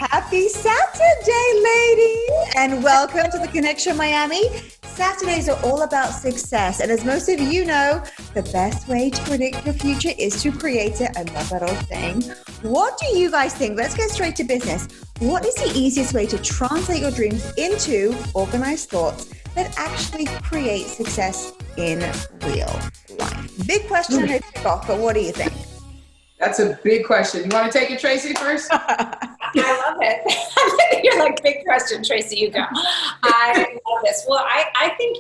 Happy Saturday, ladies, and welcome to the Connection Miami. Saturdays are all about success, and as most of you know, the best way to predict your future is to create it. I love that old saying. What do you guys think? Let's get straight to business. What is the easiest way to translate your dreams into organized thoughts that actually create success in real life? Big question to kick off, but what do you think? That's a big question. You want to take it, Tracy, first? I love it. You're like, big question, Tracy, you go. I love this. Well, I think,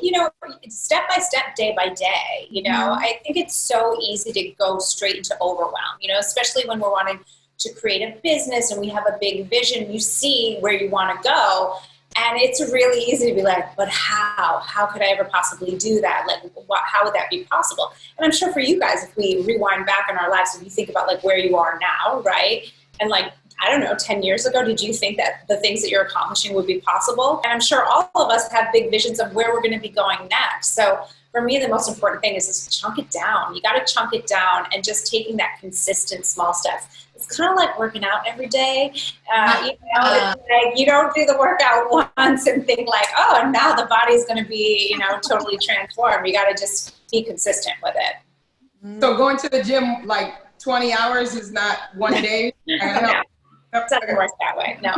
step by step, day by day, I think it's so easy to go straight into overwhelm, especially when we're wanting to create a business and we have a big vision, you see where you want to go. And it's really easy to be like, but how? How could I ever possibly do that? Like, how would that be possible? And I'm sure for you guys, if we rewind back in our lives, if you think about like where you are now, right? And like, I don't know, 10 years ago, did you think that the things that you're accomplishing would be possible? And I'm sure all of us have big visions of where we're going to be going next. So for me, the most important thing is just chunk it down. You got to chunk it down and just taking that consistent small steps. It's kind of like working out every day. It's like you don't do the workout once and think like, oh, now the body's going to be, totally transformed. You got to just be consistent with it. So going to the gym like 20 hours is not one day? No, it doesn't work that way. No,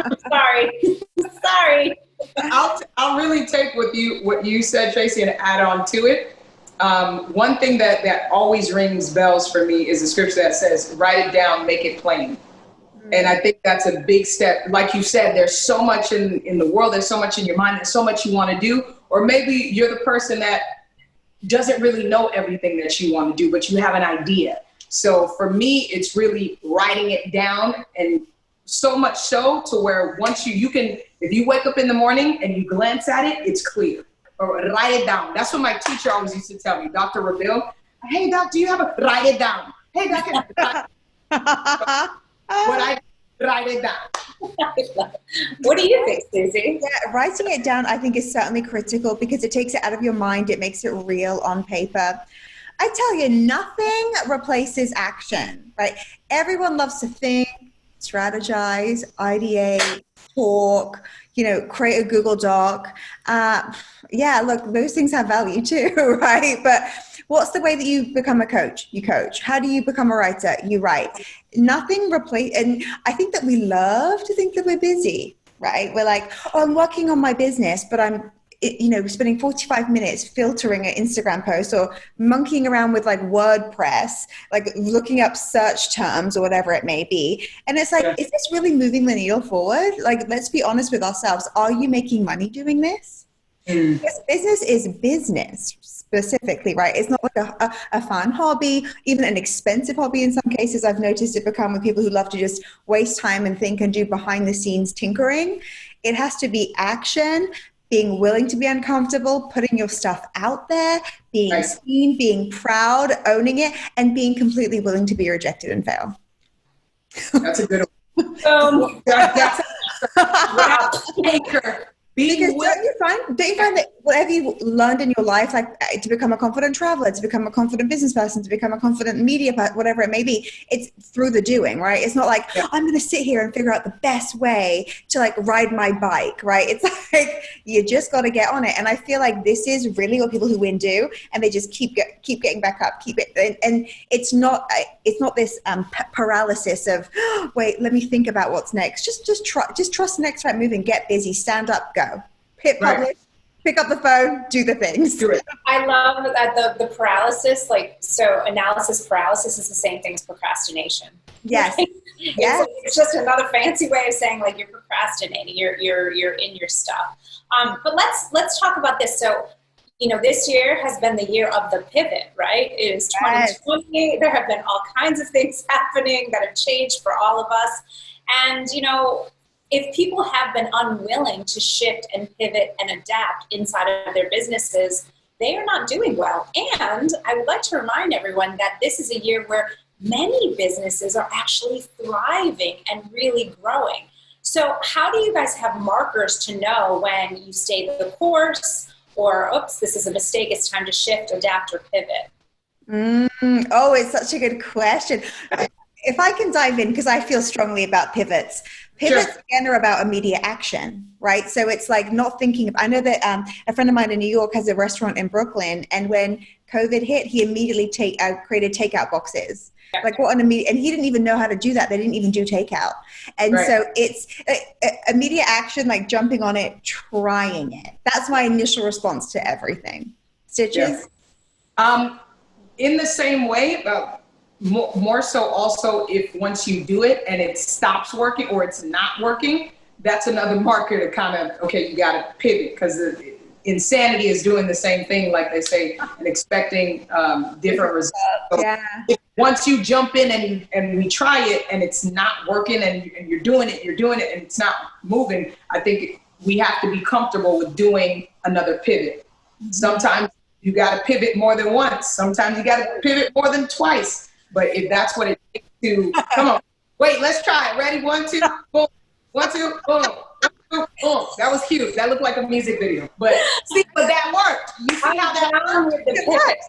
sorry. I'll really take what you said, Tracy, and add on to it. One thing that always rings bells for me is the scripture that says, write it down, make it plain. And I think that's a big step. Like you said, there's so much in the world, there's so much in your mind, there's so much you want to do. Or maybe you're the person that doesn't really know everything that you want to do, but you have an idea. So for me, it's really writing it down, and so much so to where once you can, if you wake up in the morning and you glance at it, it's clear. Or write it down. That's what my teacher always used to tell me, Dr. Rabil. Hey, Doc, do you have write it down? Hey, Doc, write it down. What do you think, Susie? Yeah, writing it down, I think, is certainly critical because it takes it out of your mind. It makes it real on paper. I tell you, nothing replaces action, right? Everyone loves to think, strategize, ideate, talk, create a Google Doc. Look, those things have value too, right? But what's the way that you become a coach? You coach. How do you become a writer? You write. Nothing and I think that we love to think that we're busy, right? We're like, oh, I'm working on my business, but I'm spending 45 minutes filtering an Instagram post or monkeying around with like WordPress, like looking up search terms or whatever it may be. And it's like, Is this really moving the needle forward? Like, let's be honest with ourselves. Are you making money doing this? Because business is business specifically, right? It's not like a fun hobby, even an expensive hobby in some cases. I've noticed it become with people who love to just waste time and think and do behind the scenes tinkering. It has to be action, being willing to be uncomfortable, putting your stuff out there, being seen, being proud, owning it, and being completely willing to be rejected and fail. That's a good one. That's anchor. Because don't you find that whatever you learned in your life, like to become a confident traveler, to become a confident business person, to become a confident media person, whatever it may be, it's through the doing, right? It's not like, I'm going to sit here and figure out the best way to like ride my bike, right? It's like, you just got to get on it. And I feel like this is really what people who win do. And they just keep getting back up, and it's not this paralysis of, wait, let me think about what's next. Just trust the next right move and get busy, stand up, go. Hit publish, pick up the phone, do the things. Do it. I love that the paralysis, so analysis paralysis is the same thing as procrastination. Yes. Right? Yes. It's just another fancy way of saying like you're procrastinating, you're in your stuff. But let's talk about this. So, this year has been the year of the pivot, right? It is 2020. There have been all kinds of things happening that have changed for all of us. And, if people have been unwilling to shift and pivot and adapt inside of their businesses, they are not doing well. And I would like to remind everyone that this is a year where many businesses are actually thriving and really growing. So how do you guys have markers to know when you stay the course or, oops, this is a mistake, it's time to shift, adapt, or pivot? Oh, it's such a good question. if I can dive in, because I feel strongly about pivots. Pivots again are about immediate action, right? So it's like not thinking. I know that a friend of mine in New York has a restaurant in Brooklyn, and when COVID hit, he immediately created takeout boxes. Like what an immediate, and he didn't even know how to do that. They didn't even do takeout. And so it's immediate action, like jumping on it, trying it. That's my initial response to everything. Stitches? In the same way, more so also if once you do it and it stops working or it's not working, that's another marker to kind of, okay, you got to pivot, because insanity is doing the same thing, like they say, and expecting different results. So once you jump in and we try it and it's not working and you're doing it and it's not moving, I think we have to be comfortable with doing another pivot. Sometimes you got to pivot more than once. Sometimes you got to pivot more than twice. But if that's what it takes to, come on, wait, let's try it. Ready? 1, 2, boom. 1, 2, boom. 1, 2, boom. That was cute. That looked like a music video. But see, but that worked. You see how that works?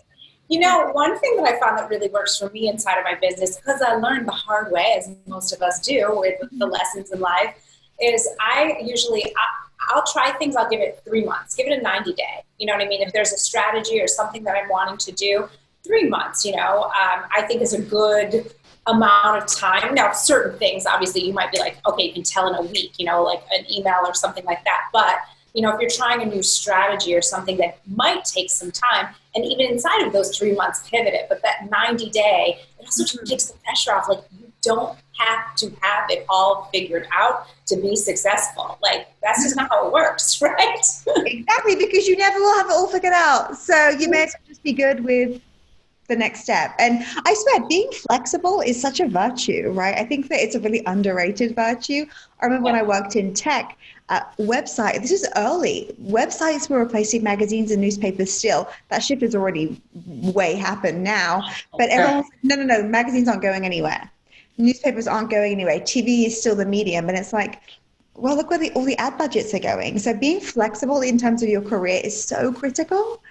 You know, one thing that I found that really works for me inside of my business, because I learned the hard way, as most of us do with the lessons in life, is I'll try things, I'll give it 3 months, give it a 90-day. You know what I mean? If there's a strategy or something that I'm wanting to do, 3 months, I think is a good amount of time. Now, certain things, obviously, you might be like, okay, you can tell in a week, like an email or something like that. But, if you're trying a new strategy or something that might take some time, and even inside of those 3 months, pivot it. But that 90-day, it also takes the pressure off. Like, you don't have to have it all figured out to be successful. Like, that's just not how it works, right? Exactly, because you never will have it all figured out. So you may as well just be good with the next step. And I swear, being flexible is such a virtue, right? I think that it's a really underrated virtue. I remember when I worked in tech, this is early. Websites were replacing magazines and newspapers still. That shift has already way happened now. But everyone's like, no, magazines aren't going anywhere. Newspapers aren't going anywhere. TV is still the medium. And it's like, well, look where all the ad budgets are going. So being flexible in terms of your career is so critical.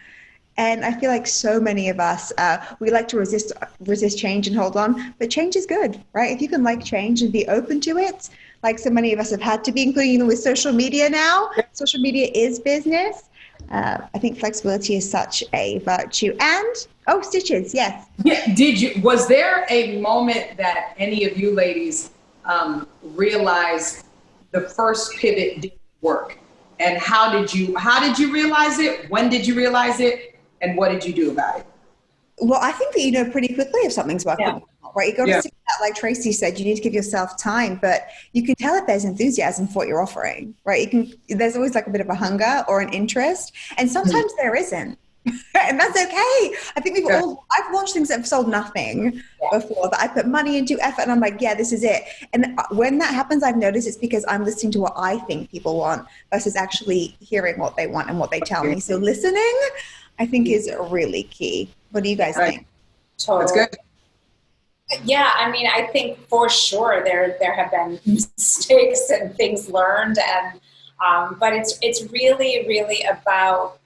And I feel like so many of us, we like to resist change and hold on, but change is good, right? If you can like change and be open to it, like so many of us have had to be, including with social media now. Social media is business. I think flexibility is such a virtue. And, Stitches, yes. Yeah, was there a moment that any of you ladies realized the first pivot didn't work? And how did you realize it? When did you realize it? And what did you do about it? Well, I think that you know pretty quickly if something's working, right? You got to stick that, like Tracy said, you need to give yourself time, but you can tell if there's enthusiasm for what you're offering, right? There's always like a bit of a hunger or an interest, and sometimes there isn't. And that's okay. I think I've launched things that have sold nothing before, that I put money into, effort, and I'm like, yeah, this is it. And when that happens, I've noticed it's because I'm listening to what I think people want versus actually hearing what they want and what they tell me. So listening, I think, is really key. What do you guys think? Totally. That's good. Yeah, I mean, I think for sure there have been mistakes and things learned, and but it's really, really about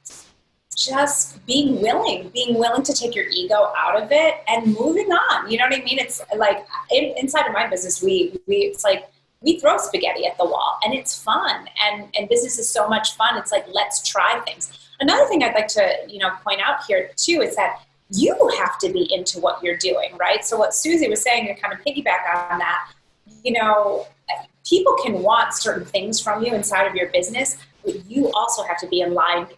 just being willing to take your ego out of it and moving on. You know what I mean? It's like inside of my business, it's like we throw spaghetti at the wall, and it's fun, and business is so much fun. It's like, let's try things. Another thing I'd like to point out here too is that you have to be into what you're doing, right? So what Susie was saying, to kind of piggyback on that, people can want certain things from you inside of your business, but you also have to be aligned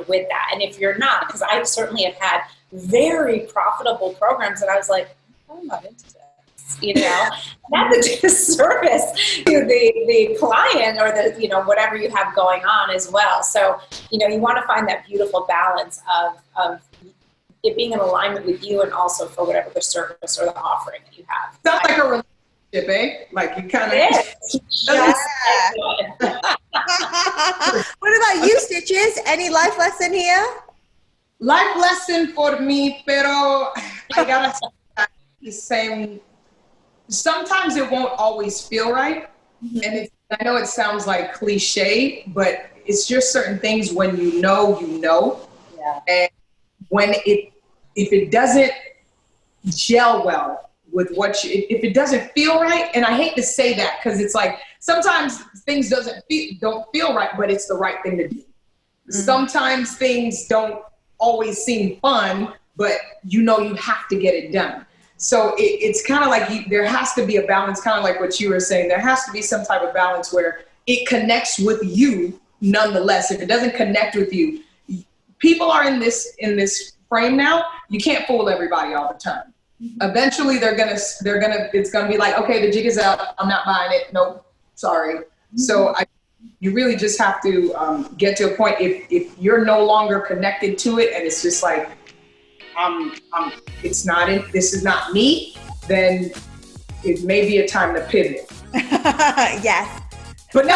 with that. And if you're not, because I certainly have had very profitable programs that I was like, I'm not into this. Not to do service to the client or the, whatever you have going on as well. So, you want to find that beautiful balance of it being in alignment with you and also for whatever the service or the offering that you have. Sounds like a relationship, eh? Like you kind of. What about you, Stitches? Any life lesson here? Life lesson for me, pero I gotta say the same. Sometimes it won't always feel right. And I know it sounds like cliche, but it's just certain things when you know. Yeah. And when if it doesn't gel well with what you, if it doesn't feel right, and I hate to say that because it's like sometimes things don't feel right, but it's the right thing to do. Mm-hmm. Sometimes things don't always seem fun, but you know you have to get it done. So it's kind of like there has to be a balance, kind of like what you were saying. There has to be some type of balance where it connects with you nonetheless. If it doesn't connect with you, people are in this frame now. You can't fool everybody all the time. Mm-hmm. Eventually it's gonna be like, okay, the jig is out. I'm not buying it. Nope, sorry. Mm-hmm. So you really just have to get to a point if you're no longer connected to it, and it's just like, this is not me, then it may be a time to pivot. Yes. But no,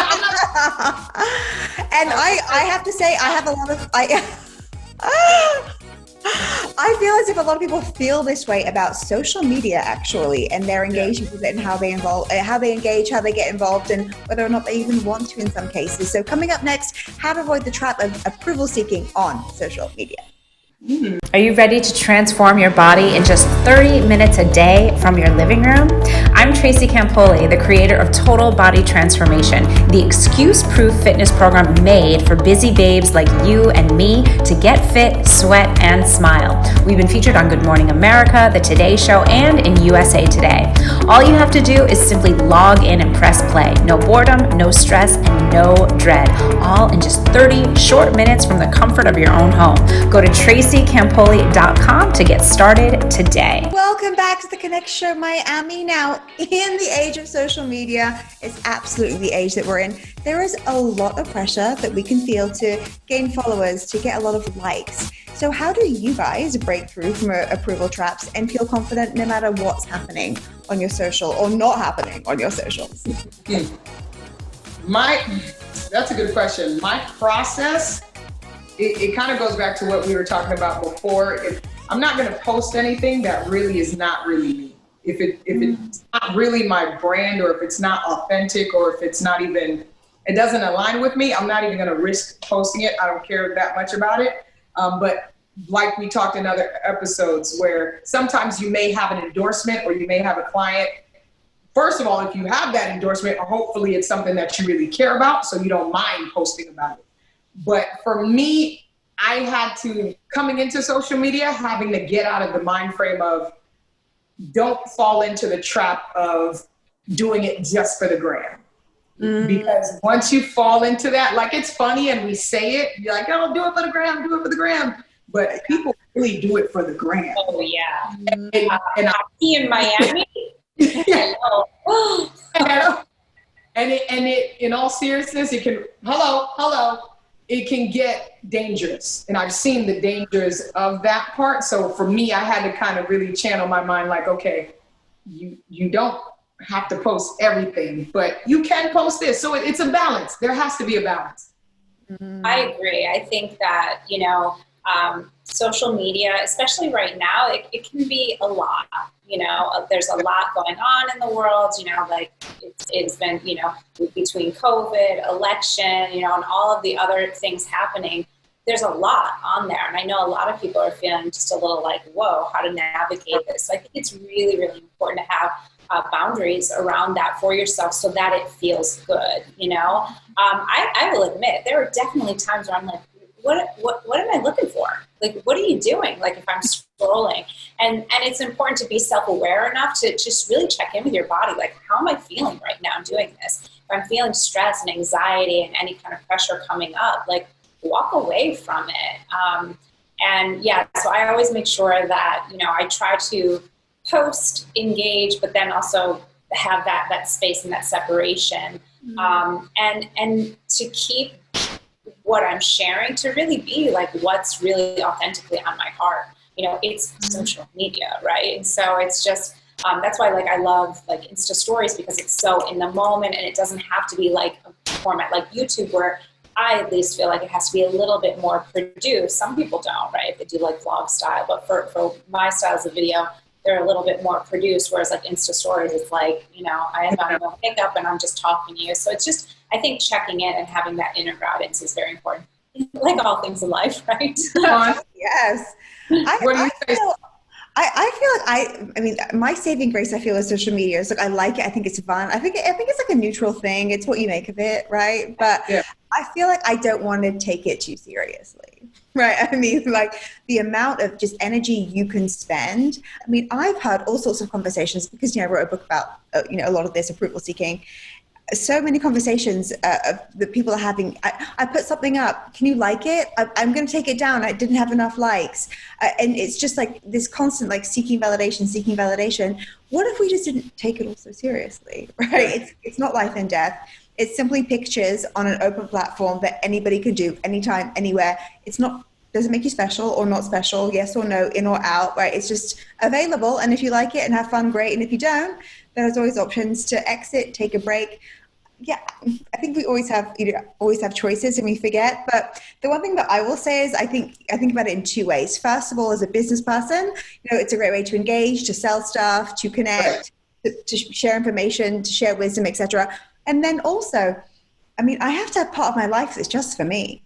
and I have to say, I have a lot of, I feel as if a lot of people feel this way about social media, actually, and their engagement with it, and how they engage, how they get involved, and whether or not they even want to in some cases. So coming up next, how to avoid the trap of approval seeking on social media. Are you ready to transform your body in just 30 minutes a day from your living room? I'm Tracy Campoli, the creator of Total Body Transformation, the excuse-proof fitness program made for busy babes like you and me to get fit, sweat, and smile. We've been featured on Good Morning America, The Today Show, and in USA Today. All you have to do is simply log in and press play. No boredom, no stress, and no dread. All in just 30 short minutes from the comfort of your own home. Go to TracyCampoli.com to get started today. Welcome back to the Connect Show Miami. Now, in the age of social media, it's absolutely the age that we're in. There is a lot of pressure that we can feel to gain followers, to get a lot of likes. So how do you guys break through from approval traps and feel confident no matter what's happening on your social or not happening on your socials? That's a good question. My process, it kind of goes back to what we were talking about before. I'm not going to post anything that really is not really me. If it's not really my brand, or if it's not authentic, or if it's not even, it doesn't align with me, I'm not even going to risk posting it. I don't care that much about it. But like we talked in other episodes, where sometimes you may have an endorsement or you may have a client. First of all, if you have that endorsement, hopefully it's something that you really care about, so you don't mind posting about it. But for me, I had to, coming into social media, having to get out of the mind frame of don't fall into the trap of doing it just for the gram. Because once you fall into that, like, it's funny and we say it, you're like, oh, do it for the gram, do it for the gram. But people really do it for the gram. Oh, yeah. And in Miami? Yeah. And it, in all seriousness, it can, hello, it can get dangerous. And I've seen the dangers of that part. So for me, I had to kind of really channel my mind like, okay, you don't have to post everything, but you can post this. So it's a balance. There has to be a balance. I agree. I think that, social media, especially right now, it can be a lot. There's a lot going on in the world, like it's been, between COVID, election, and all of the other things happening, there's a lot on there. And I know a lot of people are feeling just a little like, whoa, how to navigate this. So I think it's really, really important to have boundaries around that for yourself so that it feels good. I will admit there are definitely times where I'm like, what am I looking for? Like, what are you doing? Like, if I'm scrolling, and it's important to be self-aware enough to just really check in with your body. Like, how am I feeling right now doing this? If I'm feeling stress and anxiety and any kind of pressure coming up, like, walk away from it. So I always make sure that, I try to post, engage, but then also have that space and that separation. And to keep what I'm sharing to really be like what's really authentically on my heart. It's social media, right? And so it's just, that's why I love Insta stories, because it's so in the moment, and it doesn't have to be like a format like YouTube, where I at least feel like it has to be a little bit more produced. Some people don't, right? They do vlog style, but for my styles of video, they're a little bit more produced, whereas Insta stories, it's I have on no makeup and I'm just talking to you. So it's just, I think checking in and having that inner guidance is very important. Like all things in life, right? Yes. I feel like I mean, my saving grace, I feel, is social media. It's like, I like it. I think it's fun. I think it's like a neutral thing. It's what you make of it, right? But Yeah. I feel like I don't want to take it too seriously, right? I mean, like the amount of just energy you can spend. I mean, I've had all sorts of conversations because, you know, I wrote a book about, a lot of this approval seeking. So many conversations that people are having. I put something up. Can you like it? I'm going to take it down. I didn't have enough likes. And it's just like this constant, like seeking validation. What if we just didn't take it all so seriously, right? It's not life and death. It's simply pictures on an open platform that anybody can do anytime, anywhere. It's not, doesn't make you special or not special, yes or no, in or out, right? It's just available. And if you like it and have fun, great. And if you don't, there's always options to exit, take a break. Yeah, I think we always have choices and we forget. But the one thing that I will say is I think about it in two ways. First of all, as a business person, it's a great way to engage, to sell stuff, to connect, to share information, to share wisdom, etc. And then also, I mean, I have to have part of my life that's just for me.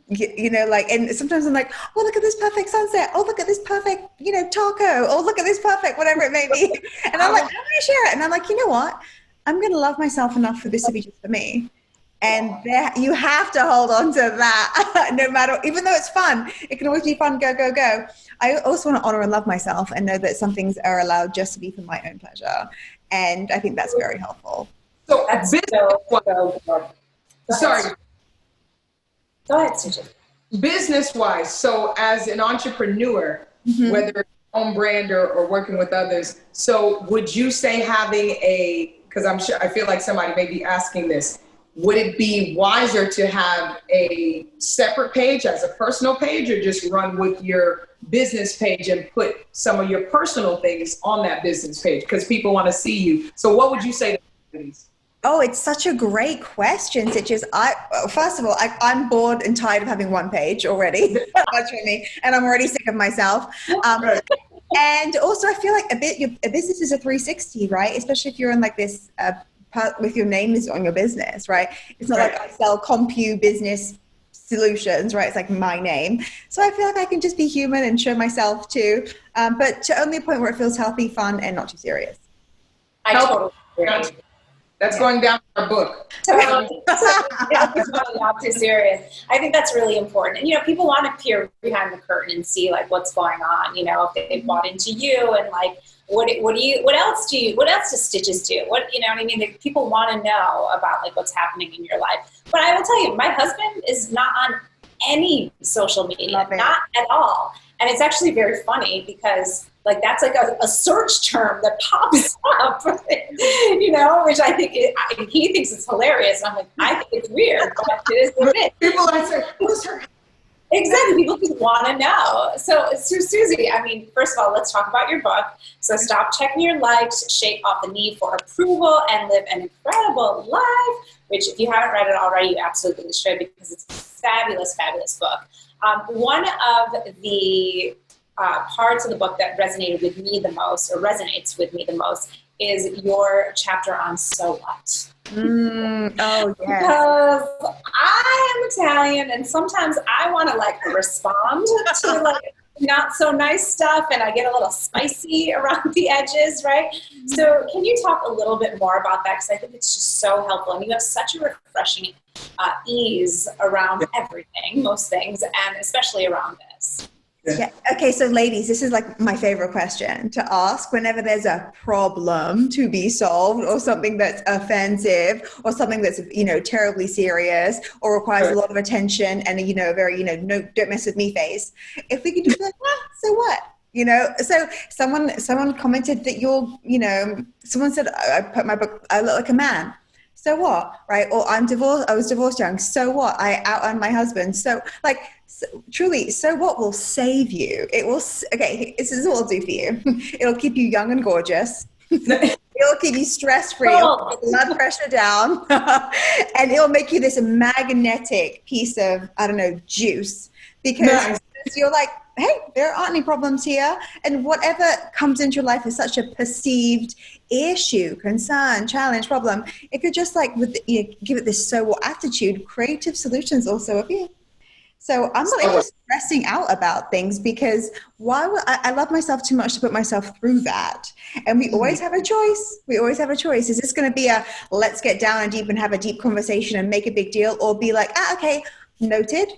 And sometimes I'm like, oh, look at this perfect sunset. Oh, look at this perfect, taco. Oh, look at this perfect, whatever it may be. And I'm like, I'm going to share it. And I'm like, you know what? I'm going to love myself enough for this to be just for me. And you have to hold on to that no matter, even though it's fun, it can always be fun, go, go, go. I also want to honor and love myself and know that some things are allowed just to be for my own pleasure. And I think that's very helpful. So That's sorry. Go ahead, Susan. Business-wise, so as an entrepreneur, whether it's own brand or working with others, so would you say having because I feel like somebody may be asking this, would it be wiser to have a separate page as a personal page or just run with your business page and put some of your personal things on that business page because people want to see you? So what would you say to these? Oh, it's such a great question, Sitches. First of all, I'm bored and tired of having one page already. Much for me, and I'm already sick of myself. And also, I feel like a business is a 360, right? Especially if you're in like this part with your name is on your business, right? It's not like I sell Compu business solutions, right? It's like my name. So I feel like I can just be human and show myself too, but to only a point where it feels healthy, fun, and not too serious. I totally agree. That's going down our book. Not too serious. I think that's really important. And, people want to peer behind the curtain and see like what's going on, if they bought into you and like, what else do Stitches do? What I mean? Like, people want to know about like what's happening in your life. But I will tell you, my husband is not on any social media, not at all. And it's actually very funny because like that's like a search term that pops up, which I think he thinks it's hilarious. And I'm like, I think it's weird, but it is what it is. People are saying, who's her? Exactly. People just want to know. So Susie, I mean, first of all, let's talk about your book. So stop checking your likes, shake off the need for approval, and live an incredible life, which if you haven't read it already, you absolutely should because it's a fabulous, fabulous book. One of the parts of the book that resonates with me the most is your chapter on so what. Oh, yes. Because I am Italian and sometimes I want to like respond to like not so nice stuff and I get a little spicy around the edges, right? So can you talk a little bit more about that? Because I think it's just so helpful and you have such a refreshing ease around everything, most things, and especially around this. Yeah. Okay, so ladies, this is like my favorite question to ask whenever there's a problem to be solved or something that's offensive or something that's, terribly serious or requires a lot of attention and, a very, no, don't mess with me face. If we could just be like, so what? So someone commented that someone said, I put my book, I look like a man. So what, right? Or I was divorced young. So what? I out-earned my husband. So truly, so what will save you? It will, this is what it'll do for you. It'll keep you young and gorgeous. It'll keep you stress-free. It'll keep blood pressure down. And it'll make you this magnetic piece of, juice. Because you're like, hey, there aren't any problems here. And whatever comes into your life is such a perceived issue, concern, challenge, problem. If you're just like, give it this so what attitude, creative solutions also appear. So I'm not just stressing out about things because I love myself too much to put myself through that. And we always have a choice. We always have a choice. Is this going to be a let's get down and deep and have a deep conversation and make a big deal, or be like, okay, noted.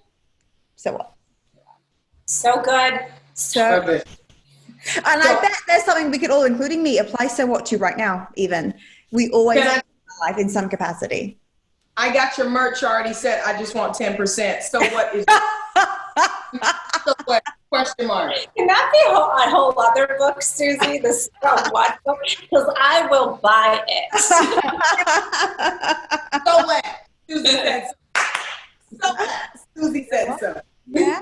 So what? So good. So good. And I bet there's something we could all, including me, apply so what to right now. Even we always have life in some capacity. I got your merch already set. I just want 10%. So what is so what? Question mark. Can that be a whole other book, Susie? The so what book? Because I will buy it. So what? Susie said so. So what? Susie said so. Yeah.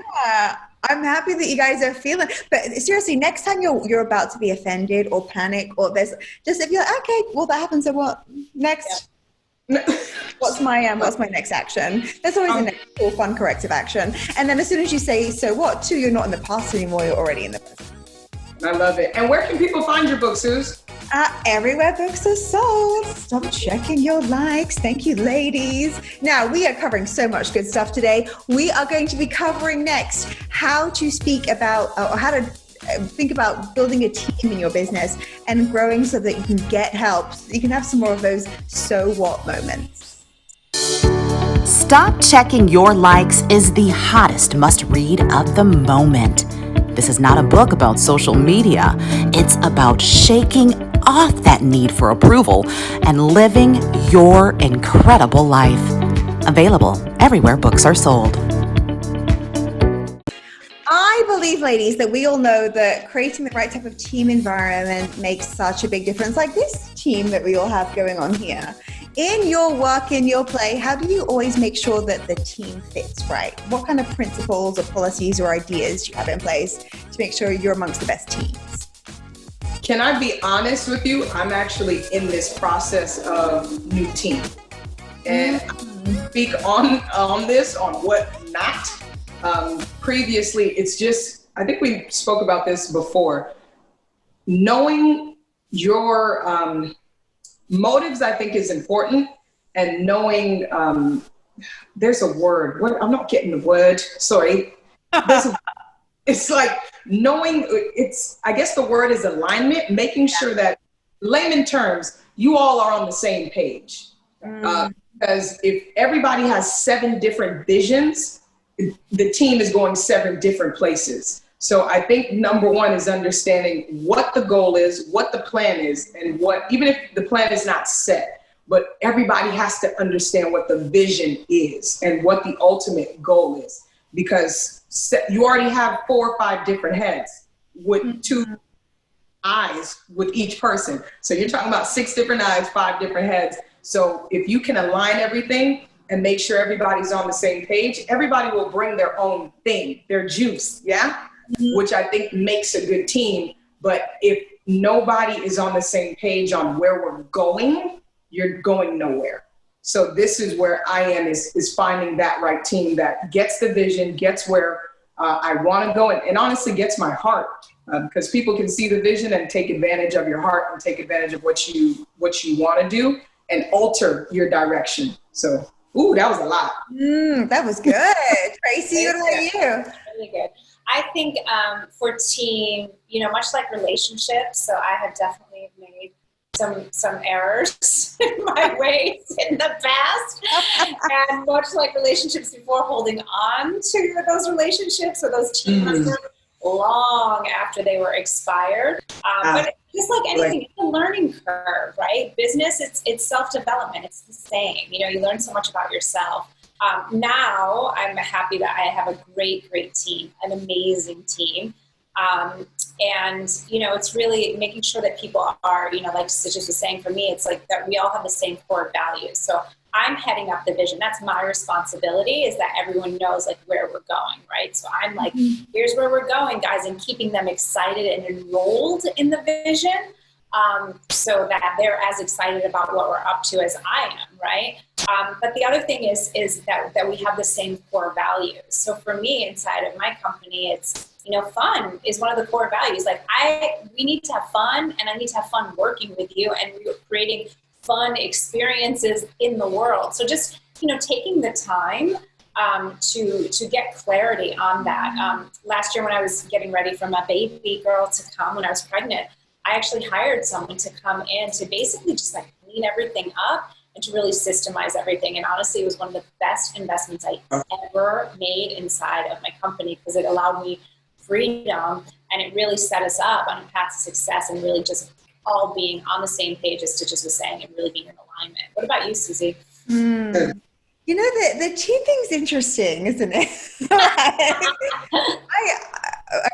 I'm happy that you guys are feeling, but seriously, next time you're about to be offended or panic or there's just, if you're like, okay, well that happens, so what next? Yeah. What's my next action? There's always a next cool, fun, corrective action. And then as soon as you say, so what, too, you're not in the past anymore, you're already in the present. I love it. And where can people find your book, Suze? Everywhere books are sold. Stop checking your likes. Thank you, ladies. Now, we are covering so much good stuff today. We are going to be covering next how to speak about, or how to think about building a team in your business and growing so that you can get help. So you can have some more of those so what moments. Stop Checking Your Likes is the hottest must-read of the moment. This is not a book about social media. It's about shaking off that need for approval and living your incredible life. Available everywhere books are sold. I believe, ladies, that we all know that creating the right type of team environment makes such a big difference. Like this team that we all have going on here. In your work, in your play, how do you always make sure that the team fits right? What kind of principles or policies or ideas do you have in place to make sure you're amongst the best teams? Can I be honest with you? I'm actually in this process of new team. And I speak on this, on what not. Previously, it's just, I think we spoke about this before. Knowing your motives, I think, is important. And knowing, there's a word, I'm not getting the word, sorry. It's like knowing, I guess the word is alignment, making sure that, layman terms, you all are on the same page. Because if everybody has 7 different visions, the team is going 7 different places. So I think number 1 is understanding what the goal is, what the plan is, and even if the plan is not set, but everybody has to understand what the vision is and what the ultimate goal is. Because you already have 4 or 5 different heads with 2 eyes with each person. So you're talking about 6 different eyes, 5 different heads. So if you can align everything and make sure everybody's on the same page, everybody will bring their own thing, their juice, yeah? Which I think makes a good team. But if nobody is on the same page on where we're going, you're going nowhere. So this is where I am, is finding that right team that gets the vision, gets where I want to go, and honestly gets my heart. Because people can see the vision and take advantage of your heart and take advantage of what you want to do and alter your direction. So, ooh, that was a lot. That was good. Tracy, what about you? Really good. I think for team, much like relationships, so I have definitely made some errors in my ways in the past. And much like relationships before, holding on to those relationships or those team members long after they were expired. But just like anything, it's a learning curve, right? Business, it's self-development. It's the same. You learn so much about yourself. Now I'm happy that I have a great team, an amazing team. And, it's really making sure that people are, like Stitches was saying, for me, it's like that we all have the same core values. So I'm heading up the vision. That's my responsibility, is that everyone knows like where we're going, right? So I'm like, here's where we're going, guys, and keeping them excited and enrolled in the vision. So that they're as excited about what we're up to as I am, right? But the other thing is that we have the same core values. So for me, inside of my company, it's, fun is one of the core values. Like we need to have fun, and I need to have fun working with you, and we're creating fun experiences in the world. So just, taking the time to get clarity on that. Last year when I was getting ready for my baby girl to come when I was pregnant, I actually hired someone to come in to basically just like clean everything up and to really systemize everything. And honestly, it was one of the best investments I ever made inside of my company because it allowed me freedom and it really set us up on a path to success and really just all being on the same page, as Stitches was saying, and really being in alignment. What about you, Susie? You know, the team thing's interesting, isn't it?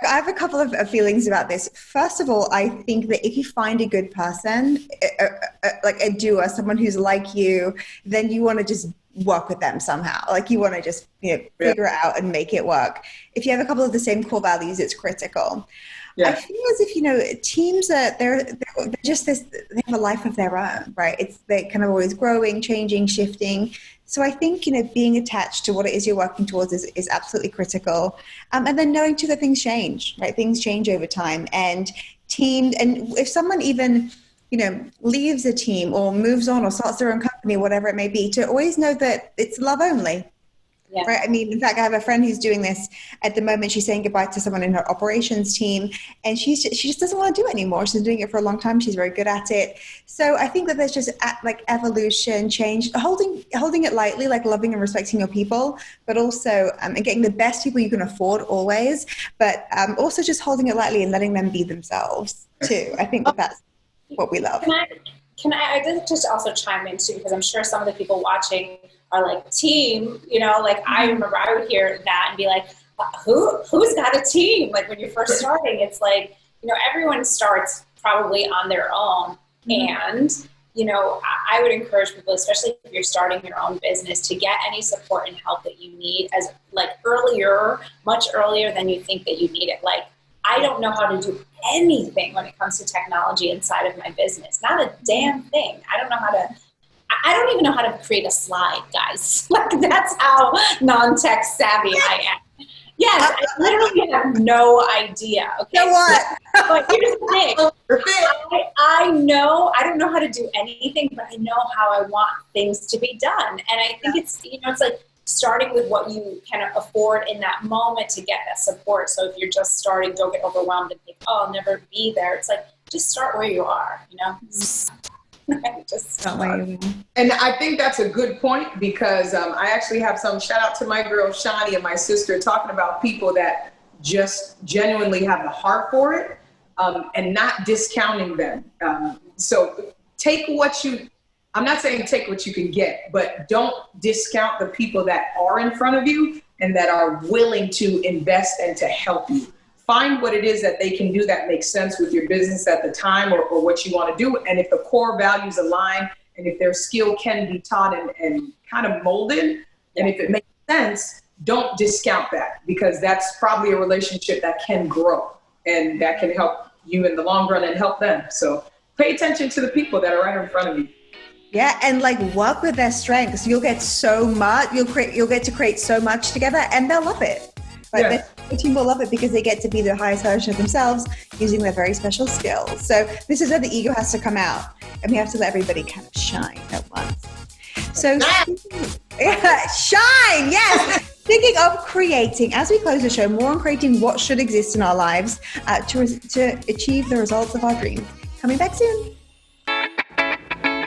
I have a couple of feelings about this. First of all, I think that if you find a good person, like a doer, someone who's like you, then you want to just work with them somehow. Like you want to just, figure it out and make it work. If you have a couple of the same core values, it's critical. Yeah. I feel as if, teams are, they're just this, they have a life of their own, right? They're kind of always growing, changing, shifting. So I think, being attached to what it is you're working towards is absolutely critical. And then knowing too that things change, right? Things change over time and if someone even, leaves a team or moves on or starts their own company, whatever it may be, to always know that it's love only. Yeah. Right. I mean, in fact, I have a friend who's doing this at the moment. She's saying goodbye to someone in her operations team, and she just doesn't want to do it anymore. She's been doing it for a long time. She's very good at it. So I think that there's just like evolution, change, holding it lightly, like loving and respecting your people, but also and getting the best people you can afford always, but also just holding it lightly and letting them be themselves too. I think that's what we love. I did just also chime in too, because I'm sure some of the people watching are like team, I remember I would hear that and be like, who's got a team? Like when you're first starting, it's like, everyone starts probably on their own. And, I would encourage people, especially if you're starting your own business, to get any support and help that you need as much earlier than you think that you need it. Like, I don't know how to do anything when it comes to technology inside of my business. Not a damn thing. I don't even know how to create a slide, guys. Like, that's how non-tech savvy I am. Yes, I literally have no idea. Okay, you know what? But here's the thing. I know, I don't know how to do anything, but I know how I want things to be done. And I think it's, it's like starting with what you can afford in that moment to get that support. So if you're just starting, don't get overwhelmed and think, oh, I'll never be there. It's like, just start where you are, And I think that's a good point because I actually have some shout out to my girl Shani and my sister talking about people that just genuinely have the heart for it and not discounting them. So I'm not saying take what you can get, but don't discount the people that are in front of you and that are willing to invest and to help you. Find what it is that they can do that makes sense with your business at the time or what you want to do. And if the core values align and if their skill can be taught and kind of molded, and if it makes sense, don't discount that because that's probably a relationship that can grow and that can help you in the long run and help them. So pay attention to the people that are right in front of you. Yeah, and work with their strengths. You'll get so much. You'll get to create so much together, and they'll love it. Right? The team will love it because they get to be the highest version of themselves using their very special skills. So this is where the ego has to come out, and we have to let everybody kind of shine at once. So shine, yes. Speaking of creating, as we close the show, more on creating what should exist in our lives to achieve the results of our dreams. Coming back soon.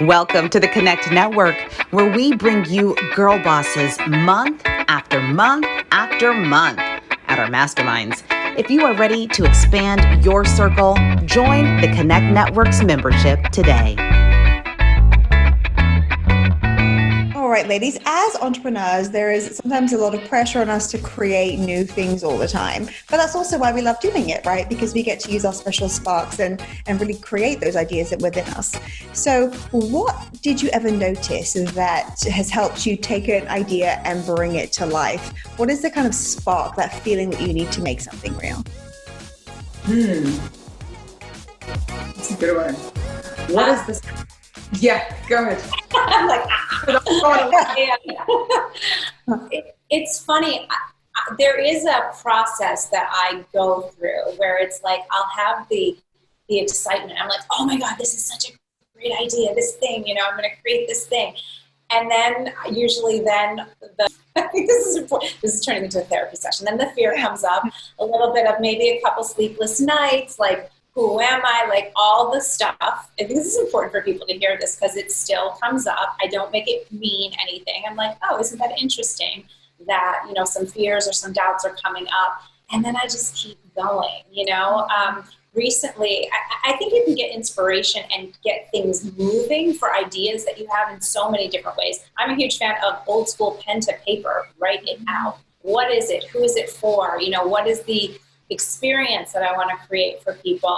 Welcome to the Connect Network, where we bring you girl bosses month after month after month at our masterminds. If you are ready to expand your circle, join the Connect Network's membership today. All right, ladies, as entrepreneurs, there is sometimes a lot of pressure on us to create new things all the time. But that's also why we love doing it, right? Because we get to use our special sparks and really create those ideas that within us. So what did you ever notice that has helped you take an idea and bring it to life? What is the kind of spark, that feeling that you need to make something real? That's a good one. What is this? Yeah, go ahead. I'm like, it's funny. There is a process that I go through where it's like I'll have the excitement. I'm like, oh my God, this is such a great idea. This thing, I'm going to create this thing. And then usually the I think this is important. This is turning into a therapy session. Then the fear comes up, a little bit of maybe a couple sleepless nights, like, who am I? Like all the stuff. I think this is important for people to hear this because it still comes up. I don't make it mean anything. I'm like, oh, isn't that interesting that, you know, some fears or some doubts are coming up. And then I just keep going, you know. Recently, I think you can get inspiration and get things moving for ideas that you have in so many different ways. I'm a huge fan of old school pen to paper, write it out. What is it? Who is it for? You know, what is the experience that I want to create for people?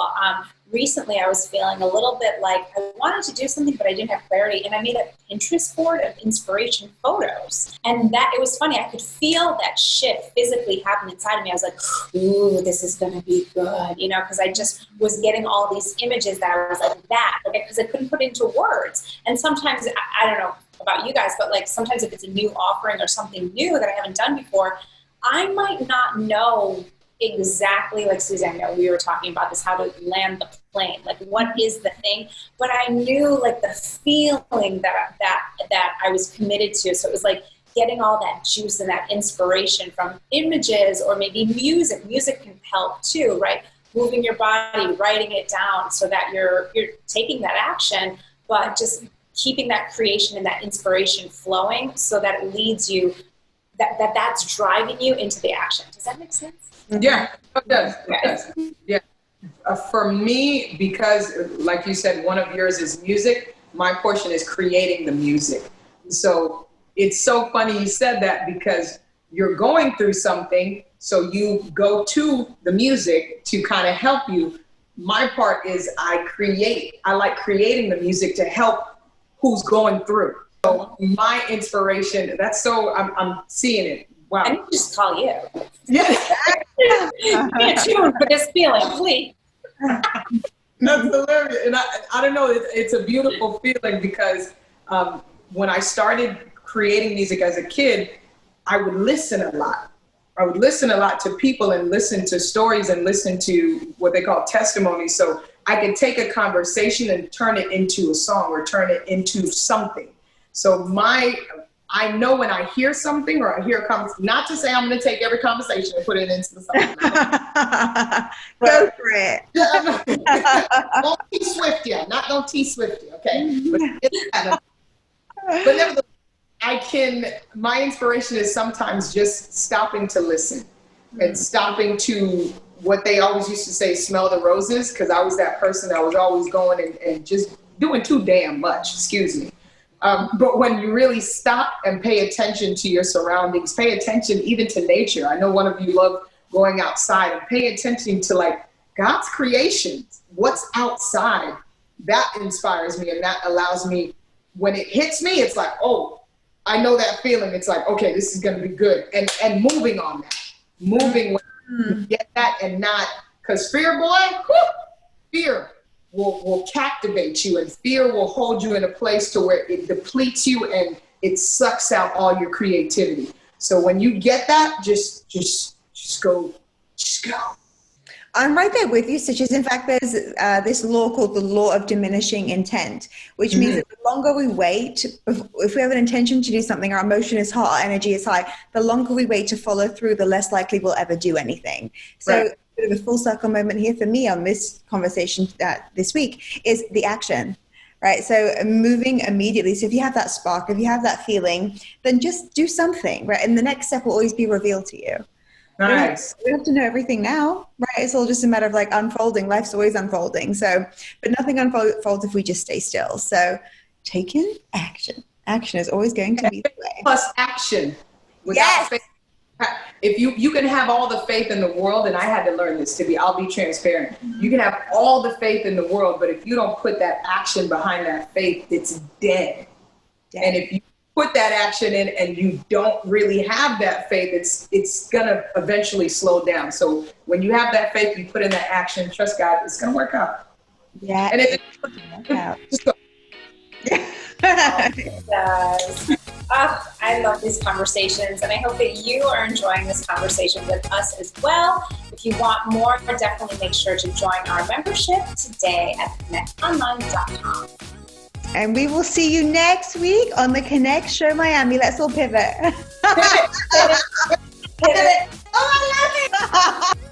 Recently, I was feeling a little bit like I wanted to do something, but I didn't have clarity. And I made a Pinterest board of inspiration photos. And that, it was funny. I could feel that shift physically happen inside of me. I was like, ooh, this is going to be good, you know, because I just was getting all these images that I was like that, because I couldn't put into words. And sometimes, I don't know about you guys, but like sometimes if it's a new offering or something new that I haven't done before, I might not know exactly, like Suzanne, we were talking about this, how to land the plane, like what is the thing, but I knew like the feeling that I was committed to. So it was like getting all that juice and that inspiration from images or maybe music. Music can help too, right? Moving your body, writing it down so that you're taking that action, but just keeping that creation and that inspiration flowing so that it leads you, that's driving you into the action. Does that make sense? Yeah, it does. It does. Yeah. For me, because like you said, one of yours is music, my portion is creating the music. So it's so funny you said that because you're going through something, so you go to the music to kind of help you. My part is I like creating the music to help who's going through. So my inspiration, I'm seeing it. Wow. I need to just call you. Yeah. Be attuned for this feeling, please. That's hilarious. And I don't know, it's a beautiful feeling because when I started creating music as a kid, I would listen a lot. I would listen a lot to people and listen to stories and listen to what they call testimonies. So I could take a conversation and turn it into a song or turn it into something. So I know when I hear something or I hear a conversation, not to say I'm going to take every conversation and put it into the song. Go for it. Don't T-Swift you. Don't T-Swift you, okay? But nevertheless, my inspiration is sometimes just stopping to listen and stopping to what they always used to say, smell the roses, because I was that person that was always going and just doing too damn much, excuse me. But when you really stop and pay attention to your surroundings, pay attention even to nature. I know one of you love going outside and pay attention to like God's creations, what's outside. That inspires me and that allows me, when it hits me, it's like, oh, I know that feeling. It's like, okay, this is going to be good. And moving on that, moving when you get that and not, because fear, fear will captivate you and fear will hold you in a place to where it depletes you and it sucks out all your creativity. So when you get that, just go. I'm right there with you, Stitches. In fact, there's this law called the law of diminishing intent, which means that the longer we wait, if we have an intention to do something, our emotion is high, our energy is high, the longer we wait to follow through, the less likely we'll ever do anything. So right. A bit of a full circle moment here for me on this conversation this week is the action. Right. So moving immediately. So if you have that spark, if you have that feeling, then just do something. Right. And the next step will always be revealed to you. Nice. We don't have to know everything now, right? It's all just a matter of like unfolding. Life's always unfolding. So, but nothing unfolds if we just stay still. So taking action. Action is always going to be the way. Plus action. Without faith. If you can have all the faith in the world, and I had to learn this I'll be transparent. You can have all the faith in the world, but if you don't put that action behind that faith, it's dead. And if you put that action in and you don't really have that faith, it's gonna eventually slow down. So when you have that faith, you put in that action, trust God, it's gonna work out. Yeah. And if just go. It does. Oh, I love these conversations, and I hope that you are enjoying this conversation with us as well. If you want more, definitely make sure to join our membership today at connectonline.com. And we will see you next week on the Connect Show Miami. Let's all pivot. Hit it. Oh, I love it.